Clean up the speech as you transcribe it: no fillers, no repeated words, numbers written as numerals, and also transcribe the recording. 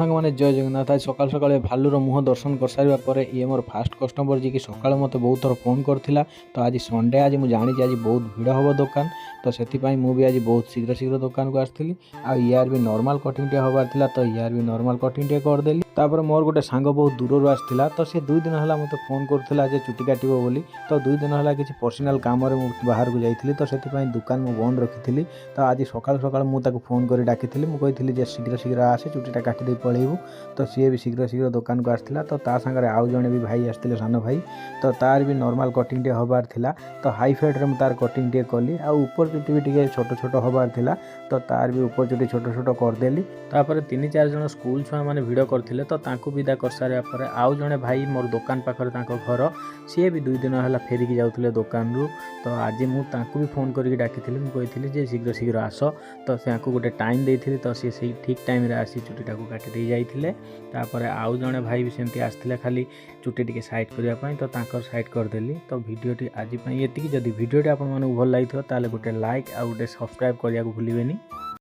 ସାଙ୍ଗମାନେ ଜୟ ଜଗନ୍ନାଥ। ଆଜି ସକାଳୁ ସକାଳୁ ଭାଲୁର ମୁହଁ ଦର୍ଶନ କରିସାରିବା ପରେ ଇଏ ମୋର ଫାଷ୍ଟ କଷ୍ଟମର ଯିଏକି ସକାଳୁ ମୋତେ ବହୁତ ଥର ଫୋନ୍ କରିଥିଲା। ତ ଆଜି ସଣ୍ଡେ, ଆଜି ମୁଁ ଜାଣିଛି ଆଜି ବହୁତ ଭିଡ଼ ହେବ ଦୋକାନ, ତ ସେଥିପାଇଁ ମୁଁ ବି ଆଜି ବହୁତ ଶୀଘ୍ର ଦୋକାନକୁ ଆସିଥିଲି। ଆଉ ୟାର ବି ନର୍ମାଲ କଟିଂଟେ ହେବାର ଥିଲା, ତ ୟାର ବି ନର୍ମାଲ କଟିଂଟେ କରିଦେଲି। ତାପରେ ମୋର ଗୋଟେ ସାଙ୍ଗ ବହୁତ ଦୂରରୁ ଆସିଥିଲା, ତ ସେ 2 ଦିନ ହେଲା ମୋତେ ଫୋନ୍ କରୁଥିଲା ଯେ ଚୁଟି କାଟିବ ବୋଲି। ତ 2 ଦିନ ହେଲା କିଛି ପର୍ସନାଲ କାମରେ ମୁଁ ବାହାରକୁ ଯାଇଥିଲି, ତ ସେଥିପାଇଁ ଦୋକାନ ମୁଁ ବନ୍ଦ ରଖିଥିଲି। ତ ଆଜି ସକାଳୁ ସକାଳୁ ମୁଁ ତାକୁ ଫୋନ୍ କରି ଡାକିଥିଲି। ମୁଁ କହିଥିଲି ଯେ ଶୀଘ୍ର ଆସେ, ଚୁଟିଟା କାଟିଦେଇ ପଳେଇବୁ। ତ ସିଏ ବି ଶୀଘ୍ର ଦୋକାନକୁ ଆସିଥିଲା। ତ ତା ସାଙ୍ଗରେ ଆଉ ଜଣେ ବି ଭାଇ ଆସିଥିଲେ, ସାନ ଭାଇ। ତ ତାର ବି ନର୍ମାଲ କଟିଂଟେ ହେବାର ଥିଲା। ତ ହାଇ ଫେଡ଼୍ରେ ମୁଁ ତାର କଟିଂ ଟିକେ କଲି। ଆଉ ଉପର ଚୁଟି ବି ଟିକେ ଛୋଟ ହେବାର ଥିଲା, ତ ତାର ବି ଉପର ଚୁଟି ଛୋଟ କରିଦେଲି। ତାପରେ 3-4 ଜଣ ସ୍କୁଲ ଛୁଆମାନେ ଭିଡ଼ କରିଥିଲେ, ତ ତାଙ୍କୁ ବିଦା କରିସାରିବା ପରେ ଆଉ ଜଣେ ଭାଇ ମୋର ଦୋକାନ ପାଖରେ ତାଙ୍କ ଘର, ସିଏ ବି 2 ଦିନ ହେଲା ଫେରିକି ଯାଉଥିଲେ ଦୋକାନରୁ। ତ ଆଜି ମୁଁ ତାଙ୍କୁ ବି ଫୋନ୍ କରିକି ଡାକିଥିଲି। ମୁଁ କହିଥିଲି ଯେ ଶୀଘ୍ର ଆସ। ତ ତାଙ୍କୁ ଗୋଟେ ଟାଇମ୍ ଦେଇଥିଲି, ତ ସିଏ ସେଇ ଠିକ୍ ଟାଇମ୍ରେ ଆସି ଚୁଟିଟାକୁ କାଟି ଦେଇ ଯାଇଥିଲେ। ତାପରେ ଆଉ ଜଣେ ଭାଇ ବି ସେମିତି ଆସିଥିଲେ ଖାଲି ଚୁଟି ଟିକେ ସାଇଡ଼୍ କରିବା ପାଇଁ, ତ ତାଙ୍କର ସାଇଡ଼୍ କରିଦେଲି। ତ ଭିଡ଼ିଓଟି ଆଜି ପାଇଁ ଏତିକି। ଯଦି ଭିଡ଼ିଓଟି ଆପଣମାନଙ୍କୁ ଭଲ ଲାଗିଥିବ ତାହେଲେ ଗୋଟେ ଲାଇକ୍ ଆଉ ଗୋଟେ ସବସ୍କ୍ରାଇବ୍ କରିବାକୁ ଭୁଲିବେନି।